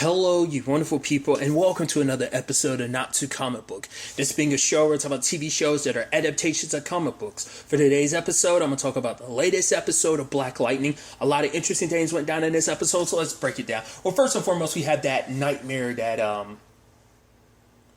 Hello, you wonderful people, and welcome to another episode of Not Too Comic Book. This being a show where I talk about TV shows that are adaptations of comic books. For today's episode, I'm going to talk about the latest episode of Black Lightning. A lot of interesting things went down in this episode, so let's break it down. Well, first and foremost, we have that nightmare that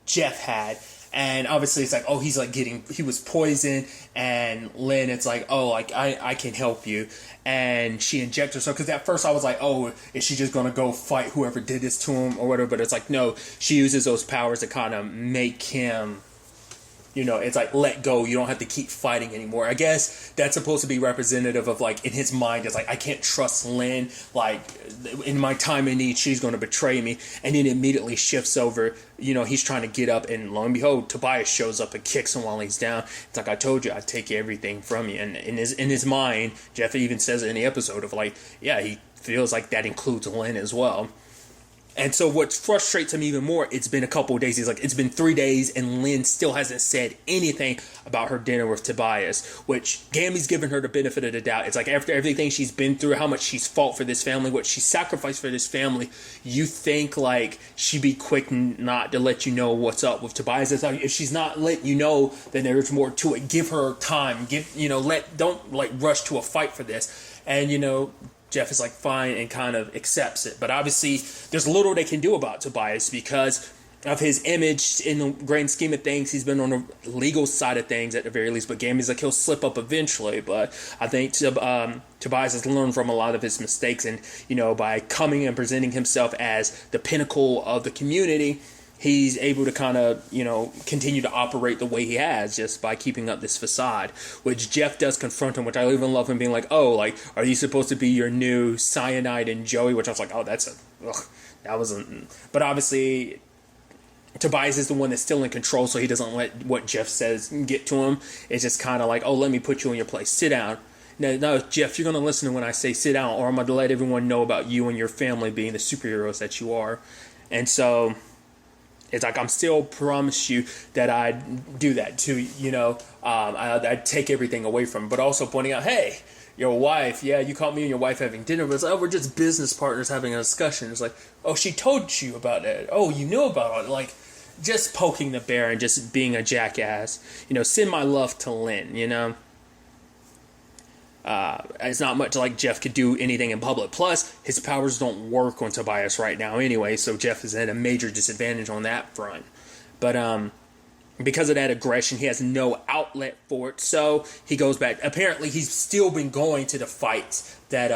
Jeff had. And obviously it's like, oh, he was poisoned, and Lynn, it's like, oh, like, I can help you. And she injects herself, because at first I was like, oh, is she just going to go fight whoever did this to him or whatever? But it's like, no, she uses those powers to kind of make him, it's like, let go. You don't have to keep fighting anymore. I guess that's supposed to be representative of, like, in his mind, it's like, I can't trust Lynn. Like, in my time of need, she's going to betray me. And then it immediately shifts over. He's trying to get up, and lo and behold, Tobias shows up and kicks him while he's down. It's like, I told you, I'd take everything from you. And in his mind, Jeff even says it in the episode of, like, yeah, he feels like that includes Lynn as well. And so what frustrates him even more, it's been a couple of days. He's like, it's been 3 days, and Lynn still hasn't said anything about her dinner with Tobias, which Gammy's given her the benefit of the doubt. It's like, after everything she's been through, how much she's fought for this family, what she sacrificed for this family, you think, like, she'd be quick not to let you know what's up with Tobias. If she's not letting you know, then there's more to it. Give her time. Don't, like, rush to a fight for this. And, Jeff is like, fine, and kind of accepts it. But obviously, there's little they can do about Tobias because of his image in the grand scheme of things. He's been on the legal side of things at the very least. But Gammy's like, he'll slip up eventually. But I think Tobias has learned from a lot of his mistakes. And, by coming and presenting himself as the pinnacle of the community, he's able to kind of, continue to operate the way he has just by keeping up this facade, which Jeff does confront him, which I even love him being like, oh, like, are these supposed to be your new Cyanide and Joey? Which I was like, oh, but obviously Tobias is the one that's still in control, so he doesn't let what Jeff says get to him. It's just kind of like, oh, let me put you in your place. Sit down. No, Jeff, you're going to listen when I say sit down, or I'm going to let everyone know about you and your family being the superheroes that you are. And so it's like, I'm still promise you that I'd do that too, I'd take everything away from him, but also pointing out, hey, your wife, yeah, you caught me and your wife having dinner, but it's like, oh, we're just business partners having a discussion. It's like, oh, she told you about that. Oh, you knew about it. Like, just poking the bear and just being a jackass. Send my love to Lynn, It's not much like Jeff could do anything in public. Plus, his powers don't work on Tobias right now anyway, so Jeff is at a major disadvantage on that front. But because of that aggression, he has no outlet for it, so he goes back. Apparently, he's still been going to the fights that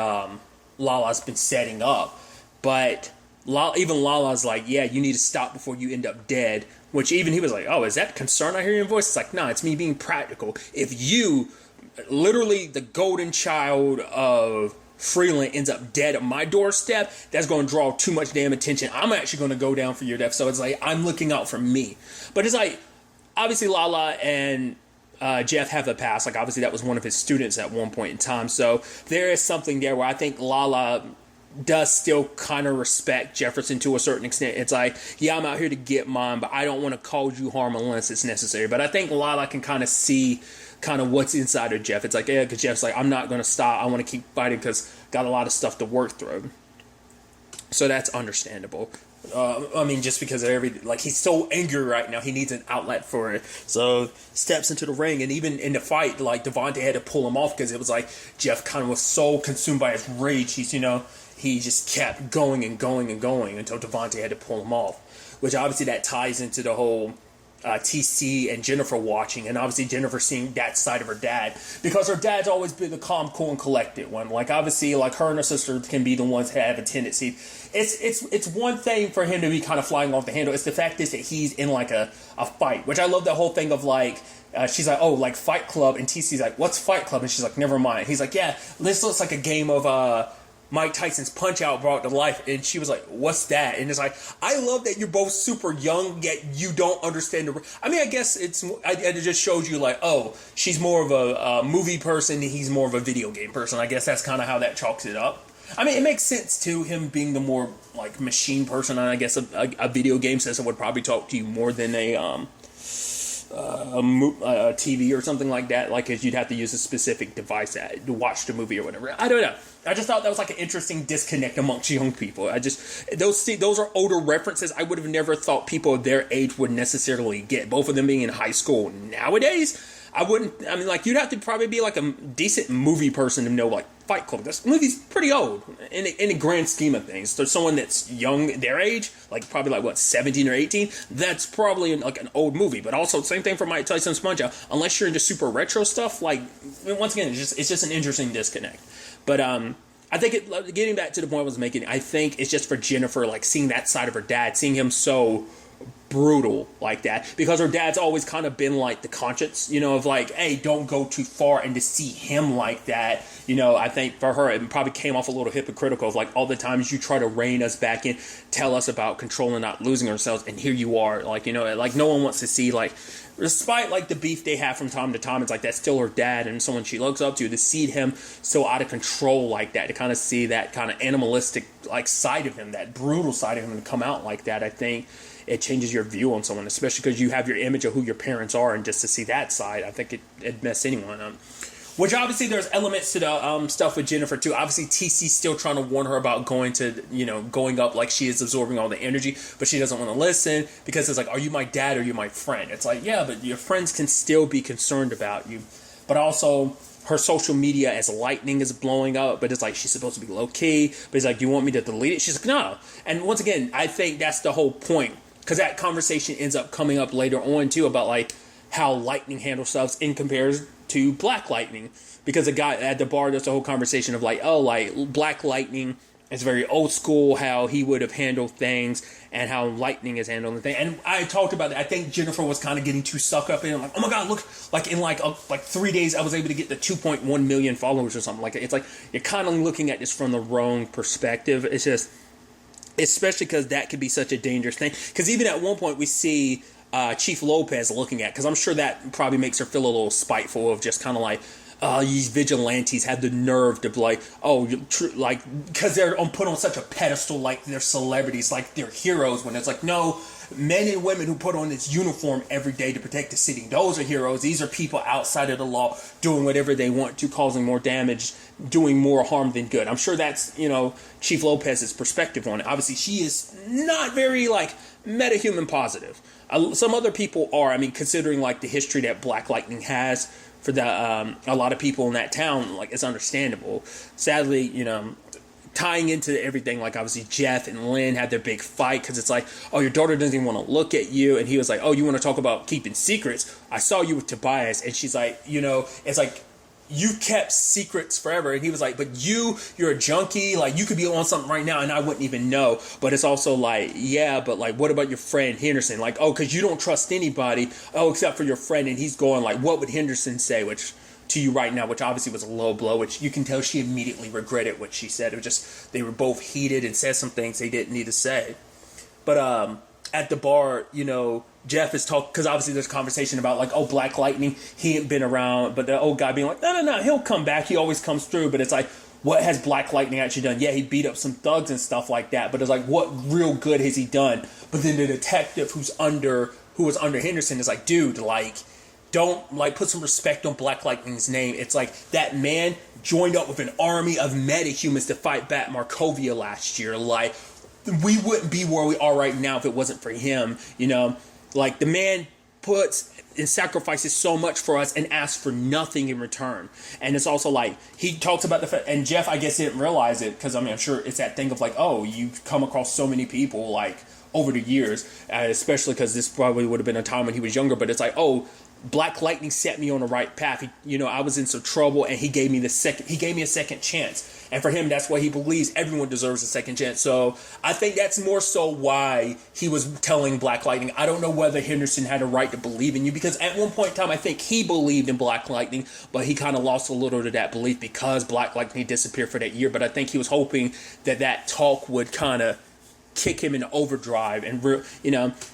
Lala's been setting up, but even Lala's like, yeah, you need to stop before you end up dead, which even he was like, oh, is that concern I hear in your voice? It's like, no, it's me being practical. If you, literally the golden child of Freeland, ends up dead at my doorstep, that's going to draw too much damn attention. I'm actually going to go down for your death. So it's like, I'm looking out for me. But it's like, obviously Lala and Jeff have a past. Like, obviously that was one of his students at one point in time. So there is something there where I think Lala does still kind of respect Jefferson to a certain extent. It's like, yeah, I'm out here to get mine, but I don't want to cause you harm unless it's necessary. But I think Lala can kind of see kind of what's inside of Jeff. It's like, yeah, because Jeff's like, I'm not going to stop. I want to keep fighting because got a lot of stuff to work through. So that's understandable. Just because of he's so angry right now, he needs an outlet for it. So steps into the ring, and even in the fight, like, Devontae had to pull him off because it was like Jeff kind of was so consumed by his rage. He just kept going and going and going until Devontae had to pull him off, which obviously that ties into the whole TC and Jennifer watching, and obviously Jennifer seeing that side of her dad, because her dad's always been the calm, cool, and collected one. Like, obviously, like, her and her sister can be the ones that have a tendency. It's one thing for him to be kind of flying off the handle. It's the fact is that he's in like a fight, which I love that whole thing of like, she's like, oh, like Fight Club, and TC's like, what's Fight Club? And she's like, never mind. He's like, yeah, this looks like a game of Mike Tyson's Punch-Out brought to life. And she was like, what's that? And it's like, I love that you're both super young, yet you don't understand I guess it just shows you like, oh, she's more of a movie person, he's more of a video game person. I guess that's kind of how that chalks it up. It makes sense to him being the more like machine person, and I guess a video game system would probably talk to you more than a TV or something like that, like, because you'd have to use a specific device to watch the movie or whatever. I don't know. I just thought that was like an interesting disconnect amongst young people. Those are older references I would have never thought people of their age would necessarily get. Both of them being in high school nowadays, you'd have to probably be like a decent movie person to know, like, Fight Club. This movie's pretty old in the grand scheme of things. So someone that's young, their age, like probably like, what, 17 or 18, that's probably like an old movie. But also, same thing for Mike Tyson SpongeBob. Unless you're into super retro stuff, like, once again, it's just an interesting disconnect. But I think getting back to the point I was making, I think it's just for Jennifer, like, seeing that side of her dad, seeing him so brutal like that, because her dad's always kind of been like the conscience, of like, hey, don't go too far, and to see him like that, I think for her it probably came off a little hypocritical of like, all the times you try to rein us back in, tell us about controlling, not losing ourselves, and here you are, like, like no one wants to see, like, despite like the beef they have from time to time, it's like that's still her dad and someone she looks up to see him so out of control like that, to kind of see that kind of animalistic like side of him, that brutal side of him, and come out like that, I think it changes your view on someone, especially because you have your image of who your parents are, and just to see that side, I think it'd mess anyone up. Which obviously there's elements to the stuff with Jennifer too. Obviously TC's still trying to warn her about going up, like she is absorbing all the energy, but she doesn't want to listen because it's like, are you my dad or are you my friend? It's like, yeah, but your friends can still be concerned about you. But also her social media as lightning is blowing up, but it's like she's supposed to be low key. But it's like, do you want me to delete it? She's like, no. And once again, I think that's the whole point. Because that conversation ends up coming up later on, too, about, like, how Lightning handles stuff in comparison to Black Lightning. Because the guy at the bar, there's a whole conversation of, like, oh, like, Black Lightning is very old school, how he would have handled things, and how Lightning is handling things. And I talked about that. I think Jennifer was kind of getting too sucked up in it. Like, oh, my God, look, like, in, like 3 days, I was able to get the 2.1 million followers or something. Like, it's like, you're kind of looking at this from the wrong perspective. It's just... especially because that could be such a dangerous thing. Because even at one point we see Chief Lopez looking at, because I'm sure that probably makes her feel a little spiteful of just kind of like, these vigilantes have the nerve to be like, like, because they're put on such a pedestal, like they're celebrities, like they're heroes, when it's like, no, men and women who put on this uniform every day to protect the city, those are heroes. These are people outside of the law doing whatever they want to, causing more damage, doing more harm than good. I'm sure that's, Chief Lopez's perspective on it. Obviously, she is not very, like, metahuman positive. Some other people are. I mean, considering, like, the history that Black Lightning has for a lot of people in that town, like, it's understandable. Sadly, tying into everything, like, obviously Jeff and Lynn had their big fight because it's like, oh, your daughter doesn't even want to look at you, and he was like, oh, you want to talk about keeping secrets? I saw you with Tobias, and she's like, it's like, you kept secrets forever, and he was like, but you're a junkie, like, you could be on something right now and I wouldn't even know. But it's also like, yeah, but like, what about your friend Henderson? Like, oh, because you don't trust anybody, except for your friend, and he's going like, what would Henderson say, which to you right now, which obviously was a low blow, which you can tell she immediately regretted what she said. It was just, they were both heated and said some things they didn't need to say. But at the bar, Jeff is talking, because obviously there's conversation about like, oh, Black Lightning, he ain't been around, but the old guy being like, no, he'll come back, he always comes through. But it's like, what has Black Lightning actually done? Yeah, he beat up some thugs and stuff like that, but it's like, what real good has he done? But then the detective who was under Henderson is like, dude, like, don't, like, put some respect on Black Lightning's name. It's like, that man joined up with an army of metahumans to fight back Markovia last year. Like, we wouldn't be where we are right now if it wasn't for him, Like, the man puts and sacrifices so much for us and asks for nothing in return. And it's also like, he talks about the fact, and Jeff, I guess, didn't realize it, because, I mean, I'm sure it's that thing of like, oh, you've come across so many people, like, over the years, especially because this probably would have been a time when he was younger, but it's like, oh, Black Lightning set me on the right path. I was in some trouble, and he gave me a second chance. And for him, that's what he believes. Everyone deserves a second chance. So I think that's more so why he was telling Black Lightning. I don't know whether Henderson had a right to believe in you, because at one point in time, I think he believed in Black Lightning, but he kind of lost a little to that belief because Black Lightning disappeared for that year. But I think he was hoping that talk would kind of kick him into overdrive, and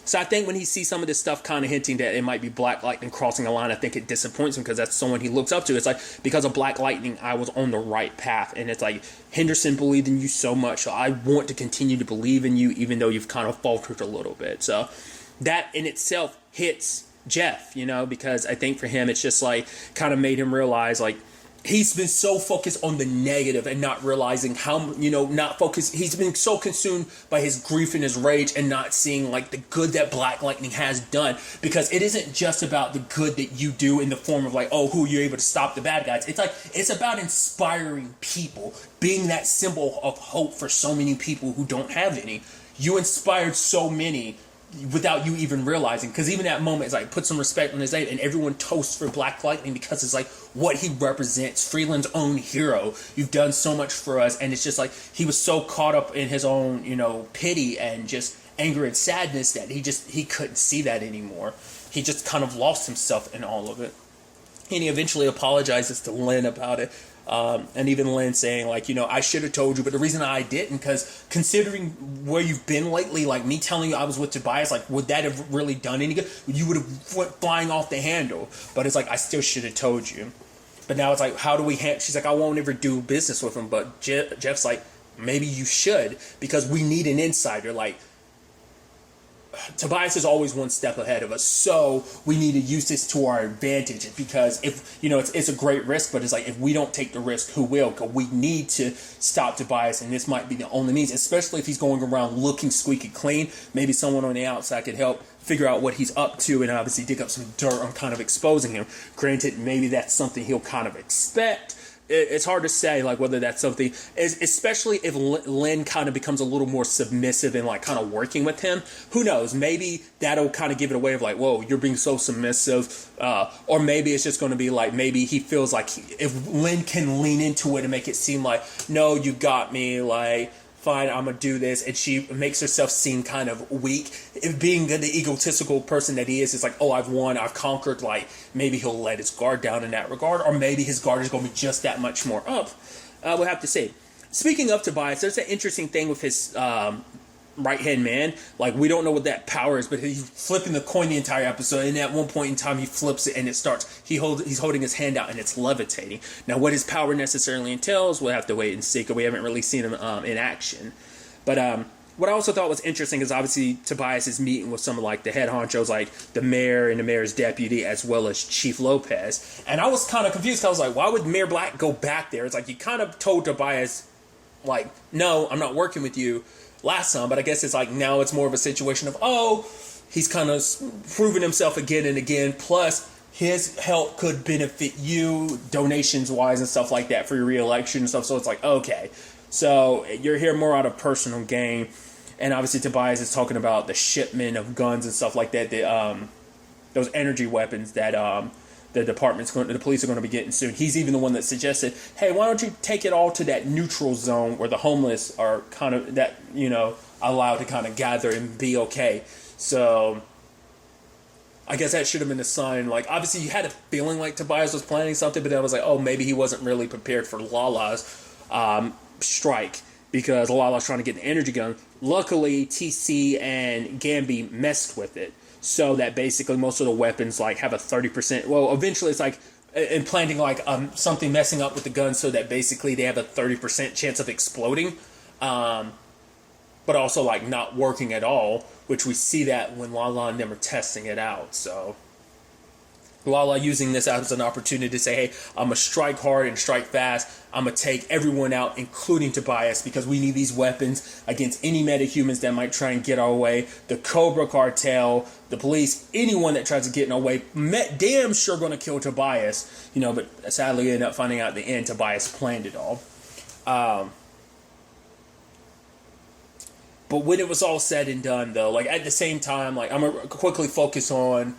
so I think when he sees some of this stuff kind of hinting that it might be Black Lightning crossing a line, I think it disappoints him, because that's someone he looks up to. It's like, because of Black Lightning, I was on the right path, and it's like, Henderson believed in you so much, so I want to continue to believe in you, even though you've kind of faltered a little bit. So that in itself hits Jeff, because I think for him it's just like kind of made him realize like he's been so focused on the negative and not realizing how, not focused. He's been so consumed by his grief and his rage and not seeing like the good that Black Lightning has done, because it isn't just about the good that you do in the form of like, oh, who you're able to stop the bad guys. It's like, it's about inspiring people, being that symbol of hope for so many people who don't have any. You inspired so many without you even realizing, because even that moment is like, put some respect on his name, and everyone toasts for Black Lightning because it's like what he represents, Freeland's own hero. You've done so much for us, and it's just like he was so caught up in his own pity and just anger and sadness that he couldn't see that anymore. He just kind of lost himself in all of it, and he eventually apologizes to Lynn about it. And even Lynn saying like, I should have told you, but the reason I didn't, because considering where you've been lately, like me telling you I was with Tobias, like would that have really done any good? You would have went flying off the handle. But it's like, I still should have told you. But now it's like, how do we she's like, I won't ever do business with him. But Jeff's like, maybe you should, because we need an insider. Like, Tobias is always one step ahead of us, so we need to use this to our advantage, because if it's a great risk, but it's like, if we don't take the risk, who will? Because we need to stop Tobias, and this might be the only means, especially if he's going around looking squeaky clean. Maybe someone on the outside could help figure out what he's up to and obviously dig up some dirt on kind of exposing him. Granted, maybe that's something he'll kind of expect. It's hard to say, like, whether that's something, especially if Lynn kind of becomes a little more submissive and like kind of working with him. Who knows? Maybe that'll kind of give it away of like, whoa, you're being so submissive. Or maybe it's just going to be like, maybe he feels like if Lynn can lean into it and make it seem like, no, you got me, like, fine, I'm going to do this. And she makes herself seem kind of weak. If being the egotistical person that he is, it's like, oh, I've won, I've conquered. Like, maybe he'll let his guard down in that regard. Or maybe his guard is going to be just that much more up. We'll have to see. Speaking of Tobias, there's an interesting thing with his right-hand man. Like, we don't know what that power is, but he's flipping the coin the entire episode, and at one point in time he flips it and it starts, he's holding his hand out and it's levitating. Now what his power necessarily entails, we'll have to wait and see, because we haven't really seen him in action. But what I also thought was interesting is obviously Tobias is meeting with some of like the head honchos, like the mayor and the mayor's deputy, as well as Chief Lopez. And I was kind of confused, because I was like, why would Mayor Black go back there? It's like, you kind of told Tobias, like, no, I'm not working with you last time, but I guess it's like now it's more of a situation of, oh, he's kind of proven himself again and again, plus his help could benefit you donations wise and stuff like that for your re-election and stuff. So it's like, okay, so you're here more out of personal gain. And obviously Tobias is talking about the shipment of guns and stuff like that, those energy weapons that the police are going to be getting soon. He's even the one that suggested, hey, why don't you take it all to that neutral zone where the homeless are kind of, that, allowed to kind of gather and be okay. So I guess that should have been a sign. Like, obviously you had a feeling like Tobias was planning something, but then I was like, oh, maybe he wasn't really prepared for Lala's strike, because Lala's trying to get the energy gun. Luckily, TC and Gamby messed with it, so that basically most of the weapons like have a 30%. Well, eventually it's like implanting like something messing up with the gun, so that basically they have a 30% chance of exploding, but also like not working at all. Which we see that when Lala and them are testing it out. So Lala using this as an opportunity to say, hey, I'm gonna strike hard and strike fast. I'm gonna take everyone out, including Tobias, because we need these weapons against any metahumans that might try and get our way. The Cobra Cartel, the police, anyone that tries to get in our way, damn sure gonna kill Tobias. But sadly, we end up finding out at the end Tobias planned it all. But when it was all said and done, though, like at the same time, like I'm gonna quickly focus on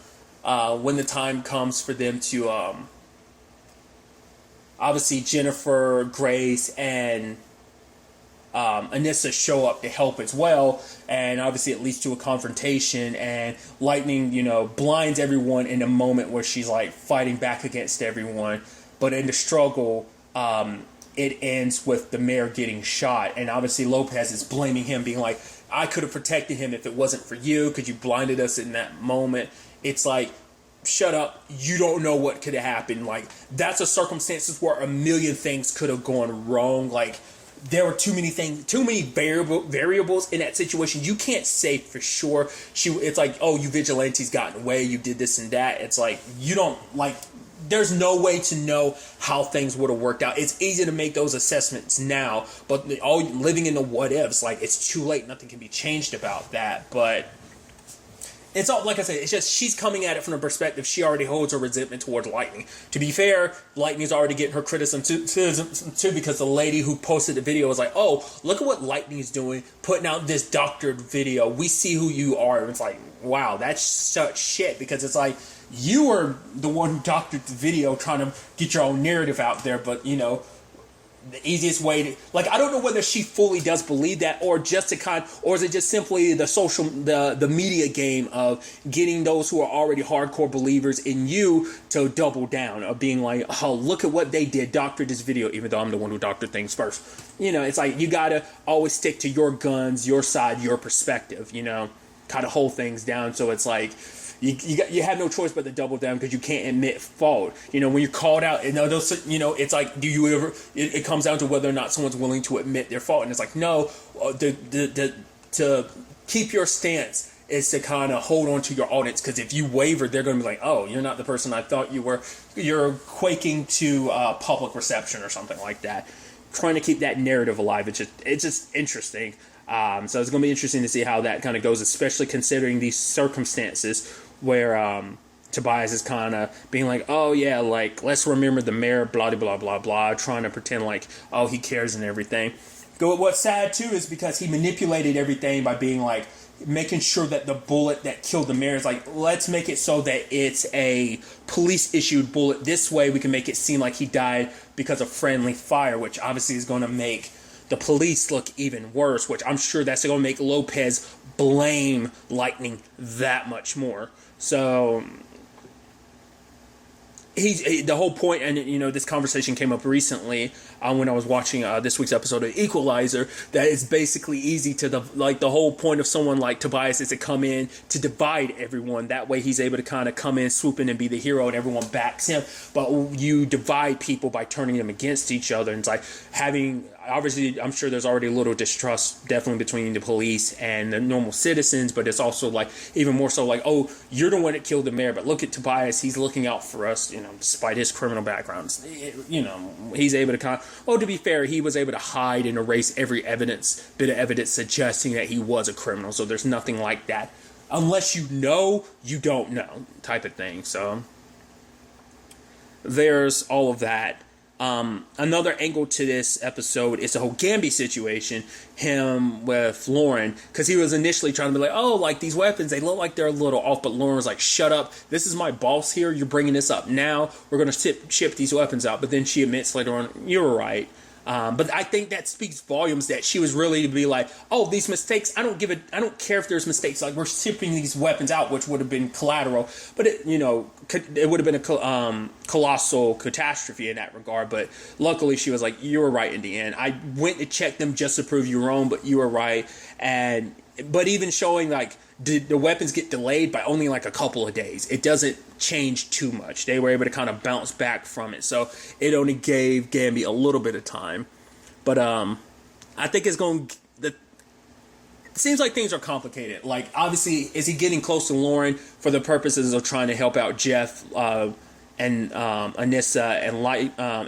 when the time comes for them to obviously Jennifer, Grace, and Anissa show up to help as well, and obviously it leads to a confrontation, and Lightning, blinds everyone in a moment where she's like fighting back against everyone, but in the struggle, it ends with the mayor getting shot, and obviously Lopez is blaming him, being like, I could have protected him if it wasn't for you, because you blinded us in that moment. It's like, shut up, you don't know what could have happened. Like, that's a circumstances where a million things could have gone wrong. Like, there were too many variables in that situation. You can't say for sure. It's like, oh, you vigilantes got away, you did this and that. It's like, you don't, like, there's no way to know how things would have worked out. It's easy to make those assessments now, but all living in the what ifs, like, it's too late. Nothing can be changed about that. But it's all, like I said, it's just she's coming at it from a perspective. She already holds her resentment towards Lightning. To be fair, Lightning's already getting her criticism too, because the lady who posted the video was like, oh, look at what Lightning's doing, putting out this doctored video. We see who you are. And it's like, wow, that's such shit, because it's like, you were the one who doctored the video trying to get your own narrative out there, but, you know, the easiest way to, like, I don't know whether she fully does believe that, or just to or is it just simply the media game of getting those who are already hardcore believers in you to double down, of being like, oh, look at what they did, doctored this video, even though I'm the one who doctored things first. You know, it's like, you gotta always stick to your guns, your side, your perspective, you know, kind of hold things down. So it's like, you have no choice but to double down, because you can't admit fault. You know, when you're called out, you know, it's like, do you ever? It comes down to whether or not someone's willing to admit their fault, and it's like, no, to keep your stance is to kind of hold on to your audience, because if you waver, they're going to be like, oh, you're not the person I thought you were. You're quaking to public reception or something like that. Trying to keep that narrative alive, it's just interesting. So it's going to be interesting to see how that kind of goes, especially considering these circumstances where Tobias is kind of being like, oh yeah, like, let's remember the mayor, blah, blah, blah, blah, trying to pretend like, oh, he cares and everything. What's sad too is because he manipulated everything by being like, making sure that the bullet that killed the mayor is like, let's make it so that it's a police-issued bullet. This way we can make it seem like he died because of friendly fire, which obviously is going to make the police look even worse, which I'm sure that's going to make Lopez blame Lightning that much more. So the whole point, and you know, this conversation came up recently when I was watching this week's episode of Equalizer, that it's basically easy to the whole point of someone like Tobias is to come in to divide everyone. That way he's able to kind of come in, swoop in, and be the hero, and everyone backs him. But you divide people by turning them against each other, and it's like having, obviously, I'm sure there's already a little distrust definitely between the police and the normal citizens, but it's also like even more so like, oh, you're the one that killed the mayor, but look at Tobias, he's looking out for us, you know, despite his criminal backgrounds. You know, he's able to kind of, oh, to be fair, he was able to hide and erase every bit of evidence suggesting that he was a criminal, so there's nothing like that. Unless you know, you don't know type of thing. So there's all of that. Another angle to this episode is the whole Gamby situation, him with Lauren, because he was initially trying to be like, oh, like, these weapons, they look like they're a little off, but Lauren was like, shut up, this is my boss here, you're bringing this up now, we're going to ship these weapons out. But then she admits later on, you were right. But I think that speaks volumes that she was really to be like, oh, these mistakes, I don't care if there's mistakes, like, we're shipping these weapons out, which would have been collateral, but it would have been a colossal catastrophe in that regard. But luckily she was like, you were right in the end. I went to check them just to prove you wrong, but you were right. But even showing, like, did the weapons get delayed by only like a couple of days? It doesn't change too much. They were able to kind of bounce back from it, so it only gave Gamby a little bit of time. But I think it's going. It seems like things are complicated. Like, obviously, is he getting close to Lauren for the purposes of trying to help out Jeff and Anissa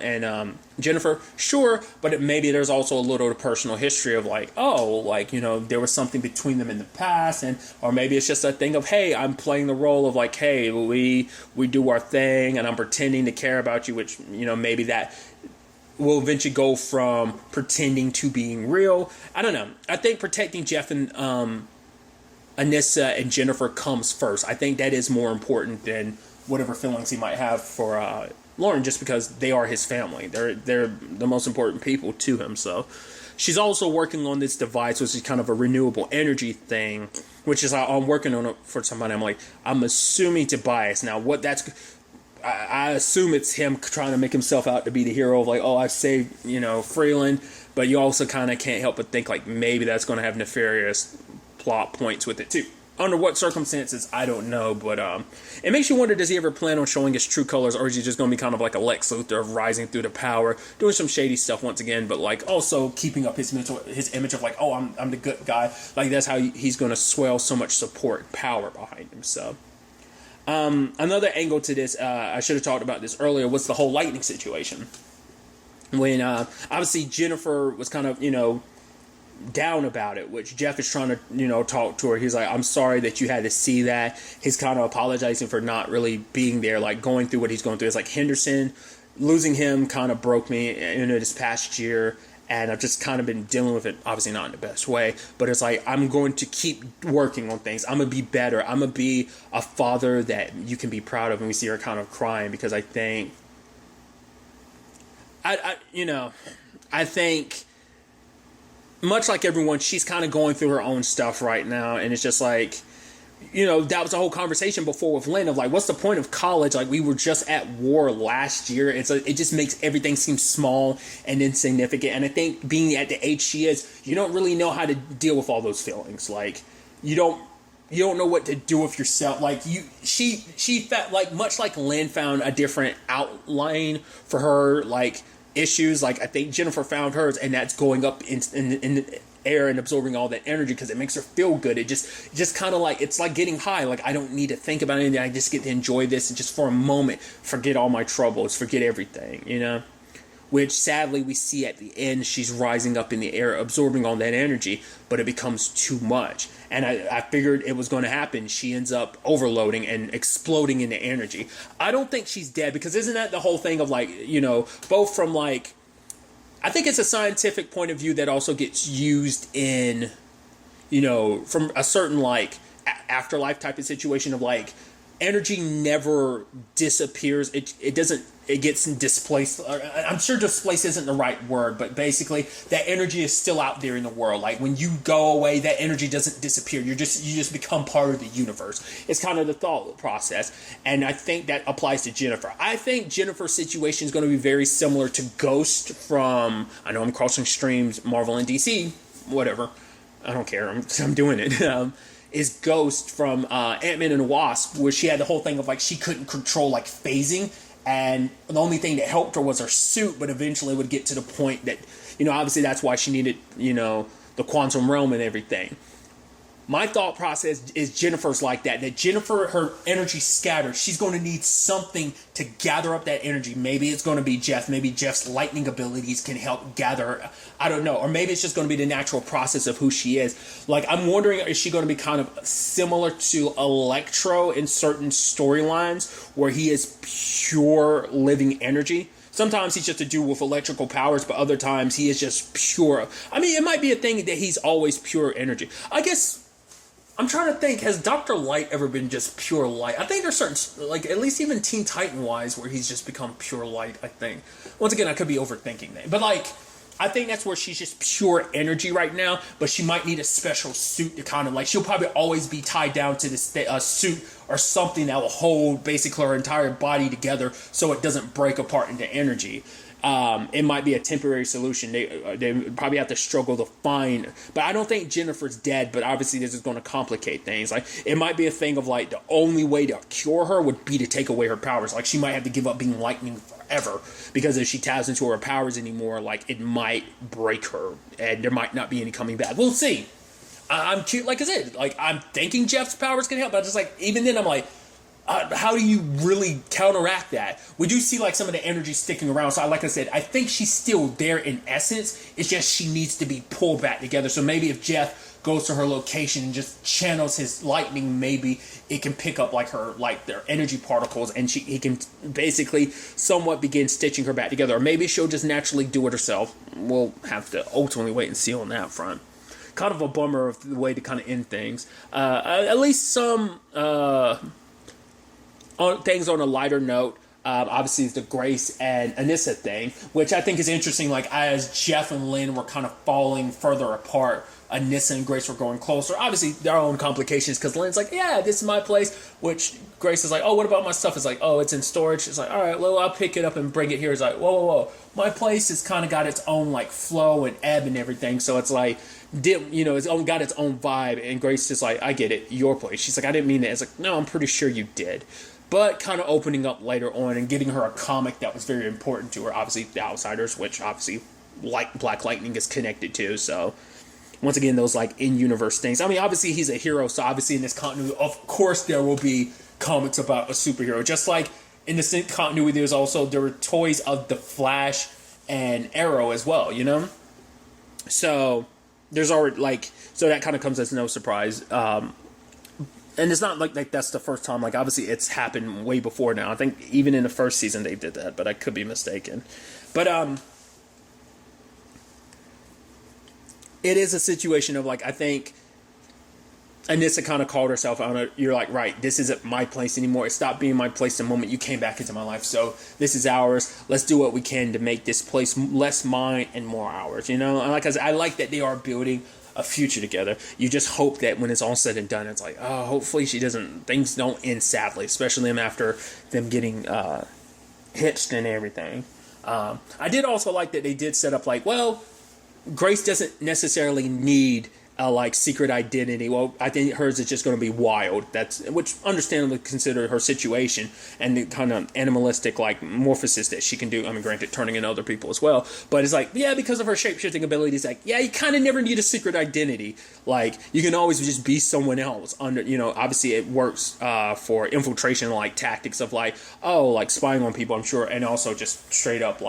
and Jennifer? Sure, but maybe there's also a little personal history of like, oh, like, you know, there was something between them in the past, or maybe it's just a thing of, hey, I'm playing the role of like, hey, we do our thing, and I'm pretending to care about you, which, you know, maybe that will eventually go from pretending to being real. I don't know. I think protecting Jeff and Anissa and Jennifer comes first. I think that is more important than whatever feelings he might have for Lauren, just because they are his family. They're the most important people to him. So she's also working on this device, which is kind of a renewable energy thing, which is I'm working on it for somebody. I'm assuming Tobias. Now, what that's, I assume it's him trying to make himself out to be the hero of like, oh, I saved, you know, Freeland. But you also kind of can't help but think like maybe that's going to have nefarious plot points with it too. under what circumstances, I don't know, but it makes you wonder, does he ever plan on showing his true colors, or is he just going to be kind of like a Lex Luthor of rising through the power, doing some shady stuff once again, but like also keeping up his image of like, oh, I'm the good guy. Like that's how he's going to swell so much support and power behind him. So another angle to this, I should have talked about this earlier, was the whole lightning situation. When obviously Jennifer was kind of, down about it, which Jeff is trying to, talk to her. He's like, I'm sorry that you had to see that. He's kind of apologizing for not really being there, like going through what he's going through. It's like Henderson, losing him kind of broke me, this past year, and I've just kind of been dealing with it, obviously not in the best way, but it's like, I'm going to keep working on things. I'm going to be better. I'm going to be a father that you can be proud of. And we see her kind of crying because I think, I think, much like everyone, she's kind of going through her own stuff right now, and it's just like, that was a whole conversation before with Lynn of like, what's the point of college? Like, we were just at war last year. It just makes everything seem small and insignificant, and I think being at the age she is, you don't really know how to deal with all those feelings. Like, you don't know what to do with yourself. Like, she felt like, much like Lynn found a different outline for her, like, issues, like I think Jennifer found hers, and that's going up in the air and absorbing all that energy because it makes her feel good. It just kind of like, it's like getting high. Like, I don't need to think about anything. I just get to enjoy this and just for a moment forget all my troubles, forget everything, which sadly we see at the end. She's rising up in the air, absorbing all that energy, but it becomes too much. And I figured it was going to happen. She ends up overloading and exploding into energy. I don't think she's dead, because isn't that the whole thing of like, both from like, I think it's a scientific point of view that also gets used in, from a certain like afterlife type of situation of like, energy never disappears. It doesn't. It gets displaced. I'm sure displaced isn't the right word, but basically that energy is still out there in the world. Like when you go away, that energy doesn't disappear. You just become part of the universe. It's kind of the thought process, and I think that applies to Jennifer. I think Jennifer's situation is going to be very similar to Ghost from, I know I'm crossing streams, Marvel and DC, whatever. I don't care. I'm doing it. Is Ghost from Ant-Man and the Wasp, where she had the whole thing of like she couldn't control like phasing, and the only thing that helped her was her suit, but eventually would get to the point that, obviously that's why she needed, the quantum realm and everything. My thought process is Jennifer's like that Jennifer, her energy scatters. She's going to need something to gather up that energy. Maybe it's going to be Jeff. Maybe Jeff's lightning abilities can help gather. I don't know. Or maybe it's just going to be the natural process of who she is. Like, I'm wondering, is she going to be kind of similar to Electro in certain storylines where he is pure living energy? Sometimes he's just a dude with electrical powers, but other times he is just pure. I mean, it might be a thing that he's always pure energy. I guess I'm trying to think, has Dr. Light ever been just pure light? I think there's certain, like, at least even Teen Titan-wise, where he's just become pure light, I think. Once again, I could be overthinking that. But, like, I think that's where she's just pure energy right now, but she might need a special suit to kind of, like, she'll probably always be tied down to this suit or something that will hold basically her entire body together so it doesn't break apart into energy. It might be a temporary solution. They probably have to struggle to find, but I don't think Jennifer's dead, but obviously this is going to complicate things. Like, it might be a thing of like, the only way to cure her would be to take away her powers. Like, she might have to give up being lightning forever, because if she taps into her powers anymore, like, it might break her and there might not be any coming back. We'll see. I'm cute. Like I said, like, I'm thinking Jeff's powers can help, but just like, even then I'm like, how do you really counteract that? We do see like some of the energy sticking around. So like I said, I think she's still there in essence. It's just she needs to be pulled back together. So maybe if Jeff goes to her location and just channels his lightning, maybe it can pick up like her, like their energy particles, and he can basically somewhat begin stitching her back together. Or maybe she'll just naturally do it herself. We'll have to ultimately wait and see on that front. Kind of a bummer of the way to kind of end things. At least some on things on a lighter note. Obviously, it's the Grace and Anissa thing, which I think is interesting. Like, as Jeff and Lynn were kind of falling further apart, Anissa and Grace were growing closer. Obviously, their own complications, because Lynn's like, yeah, this is my place, which Grace is like, oh, what about my stuff? It's like, oh, it's in storage. It's like, all right, well, I'll pick it up and bring it here. It's like, whoa. My place has kind of got its own, like, flow and ebb and everything. So it's like, didn't, it's own got its own vibe, and Grace just like, I get it, your place. She's like, I didn't mean that. It's like, no, I'm pretty sure you did. But kind of opening up later on and giving her a comic that was very important to her, obviously The Outsiders, which obviously Black Lightning is connected to. So once again, those like in-universe things. I mean, obviously he's a hero, so obviously in this continuity, of course there will be comics about a superhero. Just like in the continuity, there were toys of the Flash and Arrow as well, So there's already so that kind of comes as no surprise. And it's not like that's the first time. Like, obviously, it's happened way before now. I think even in the first season they did that, but I could be mistaken. But it is a situation of, like, I think Anissa kind of called herself out. You're like, right, this isn't my place anymore. It stopped being my place the moment you came back into my life. So this is ours. Let's do what we can to make this place less mine and more ours, And like I said, I like that they are building a future together. You just hope that when it's all said and done, it's like, oh, hopefully things don't end sadly, especially after them getting hitched and everything. I did also like that they did set up Grace doesn't necessarily need a secret identity. Well, I think hers is just going to be wild. Which understandably consider her situation and the kind of animalistic morphosis that she can do. I mean, granted, turning in other people as well. But it's because of her shape-shifting abilities, you kind of never need a secret identity. You can always just be someone else. Obviously it works for infiltration tactics of spying on people, I'm sure, and also just straight up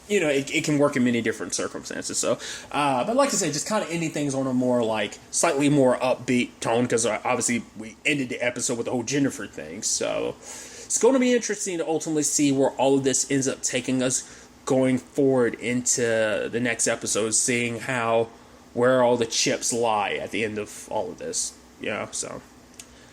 it can work in many different circumstances. So, but like I said, just kind of ending things on a more slightly more upbeat tone, because obviously we ended the episode with the whole Jennifer thing. So it's going to be interesting to ultimately see where all of this ends up taking us going forward into the next episode, seeing where all the chips lie at the end of all of this. So.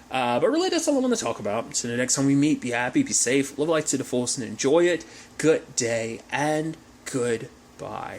But really, that's all I want to talk about. So the next time we meet, be happy, be safe, live life to the fullest, and enjoy it. Good day, and goodbye.